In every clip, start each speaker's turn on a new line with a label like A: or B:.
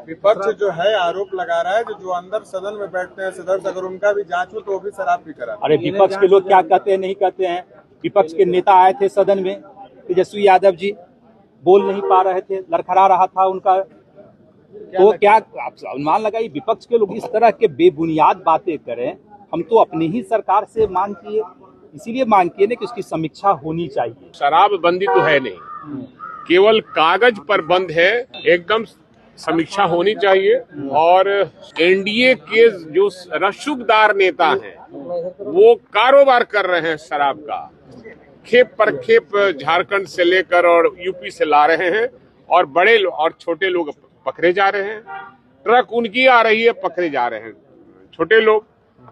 A: विपक्ष जो है आरोप लगा रहा है जो अंदर सदन में बैठते हैं सदस्य, अगर उनका भी जांच हो तो वो भी शराब पी करा।
B: अरे विपक्ष के लोग क्या कहते हैं नहीं कहते हैं। विपक्ष के नेता आए थे सदन में, तेजस्वी यादव जी बोल नहीं पा रहे थे, लड़खड़ा रहा था उनका। तो क्या आप अनुमान लगाइए विपक्ष के लोग इस तरह के बेबुनियाद बातें करें। हम तो अपनी ही सरकार से मांग किए, इसीलिए मांग किए ना कि उसकी समीक्षा होनी चाहिए।
C: शराबबंदी तो है नहीं, केवल कागज पर बंद है। एकदम समीक्षा होनी चाहिए। और एनडीए के जो रसूखदार नेता हैं वो कारोबार कर रहे हैं शराब का, खेप पर खेप झारखंड से लेकर और यूपी से ला रहे हैं और बड़े और छोटे लोग पकड़े जा रहे हैं। ट्रक उनकी आ रही है, पकड़े जा रहे हैं छोटे लोग।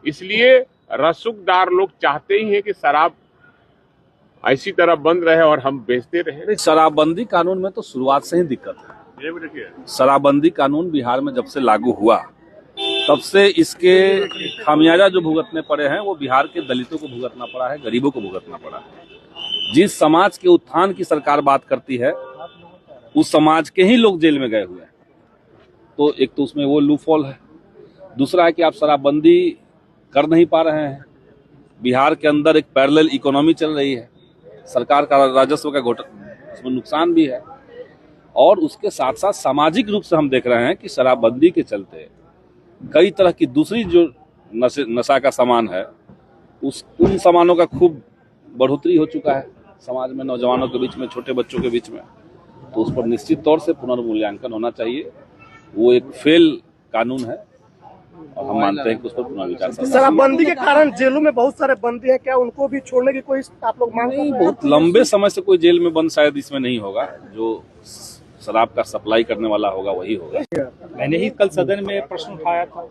C: इसलिए रसूखदार लोग चाहते ही हैं कि शराब ऐसी तरह बंद रहे और हम बेचते रहे।
D: शराबबंदी कानून में तो शुरुआत से ही दिक्कत है। शराबबंदी कानून बिहार में जब से लागू हुआ तब से इसके खामियाजा जो भुगतने पड़े हैं वो बिहार के दलितों को भुगतना पड़ा है, गरीबों को भुगतना पड़ा है। जिस समाज के उत्थान की सरकार बात करती है उस समाज के ही लोग जेल में गए हुए हैं। तो एक तो उसमें वो लूफॉल है, दूसरा है कि आप शराबबंदी कर नहीं पा रहे हैं। बिहार के अंदर एक पैरेलल इकोनॉमी चल रही है, सरकार का राजस्व का उसमें नुकसान भी है। और उसके साथ साथ सामाजिक रूप से हम देख रहे हैं कि शराबबंदी के चलते कई तरह की दूसरी जो नशा का सामान है उन सामानों का खूब बढ़ोतरी हो चुका है समाज में, नौजवानों के बीच में, छोटे बच्चों के बीच में। तो उस पर निश्चित तौर से पुनर्मूल्यांकन होना चाहिए। वो एक फेल कानून है और हम मानते हैं कि उस पर पुनर्विचार।
E: शराबबंदी के कारण जेलों में बहुत सारे बंदी हैं, क्या उनको भी छोड़ने की कोई आप लोग मांग?
D: नहीं, बहुत लंबे समय से कोई जेल में बंद शायद इसमें नहीं होगा। जो शराब का सप्लाई करने वाला होगा वही होगा।
B: मैंने ही कल सदन में प्रश्न उठाया था,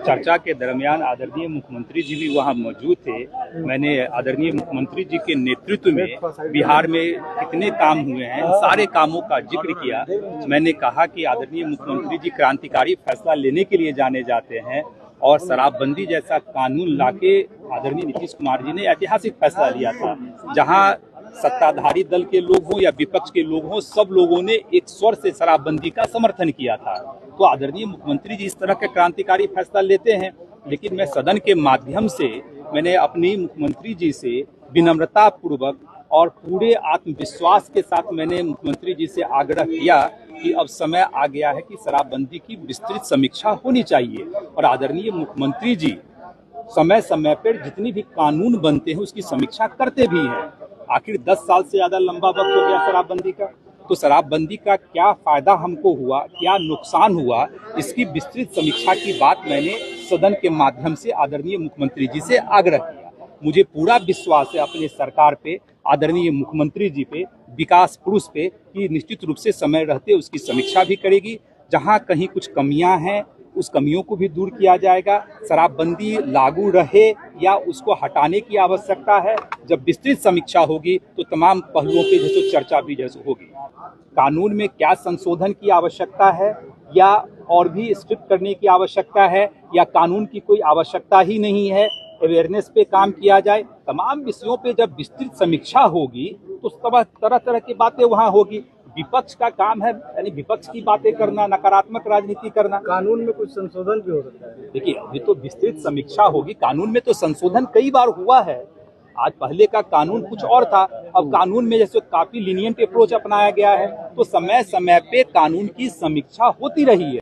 B: चर्चा के दरमियान आदरणीय मुख्यमंत्री जी भी वहां मौजूद थे। मैंने आदरणीय मुख्यमंत्री जी के नेतृत्व में बिहार में कितने काम हुए हैं सारे कामों का जिक्र किया। मैंने कहा कि आदरणीय मुख्यमंत्री जी क्रांतिकारी फैसला लेने के लिए जाने जाते हैं और शराबबंदी जैसा कानून लाके आदरणीय नीतीश कुमार जी ने ऐतिहासिक फैसला लिया था, जहां सत्ताधारी दल के लोग हों या विपक्ष के लोग हों, सब लोगों ने एक स्वर से शराबबंदी का समर्थन किया था। तो आदरणीय मुख्यमंत्री जी इस तरह का क्रांतिकारी फैसला लेते हैं, लेकिन मैं सदन के माध्यम से मैंने अपनी मुख्यमंत्री जी से विनम्रता पूर्वक और पूरे आत्मविश्वास के साथ मैंने मुख्यमंत्री जी से आग्रह किया कि अब समय आ गया है कि शराबबंदी की विस्तृत समीक्षा होनी चाहिए। और आदरणीय मुख्यमंत्री जी समय समय पर जितनी भी कानून बनते हैं उसकी समीक्षा करते भी हैं। आखिर 10 साल से ज्यादा लंबा वक्त हो गया शराबबंदी का, तो शराबबंदी का क्या फायदा हमको हुआ, क्या नुकसान हुआ, इसकी विस्तृत समीक्षा की बात मैंने सदन के माध्यम से आदरणीय मुख्यमंत्री जी से आग्रह किया। मुझे पूरा विश्वास है अपने सरकार पे, आदरणीय मुख्यमंत्री जी पे, विकास पुरुष पे, कि निश्चित रूप से समय रहते उसकी समीक्षा भी करेगी। जहां कहीं कुछ कमियां हैं उस कमियों को भी दूर किया जाएगा। शराबबंदी लागू रहे या उसको हटाने की आवश्यकता है, जब विस्तृत समीक्षा होगी तो तमाम पहलुओं पे जैसे चर्चा भी जैसे होगी। कानून में क्या संशोधन की आवश्यकता है या और भी स्ट्रिक्ट करने की आवश्यकता है या कानून की कोई आवश्यकता ही नहीं है, अवेयरनेस पे काम किया जाए। तमाम विषयों पे जब विस्तृत समीक्षा होगी तो तरह तरह की बातें वहाँ होगी। विपक्ष का काम है यानी विपक्ष की बातें करना, नकारात्मक राजनीति करना।
E: कानून में कुछ संशोधन भी हो सकता है।
B: देखिए अभी तो विस्तृत समीक्षा होगी। कानून में तो संशोधन कई बार हुआ है। आज पहले का कानून कुछ और था, अब कानून में जैसे काफी लीनियंट अप्रोच अपनाया गया है, तो समय समय पे कानून की समीक्षा होती रही है।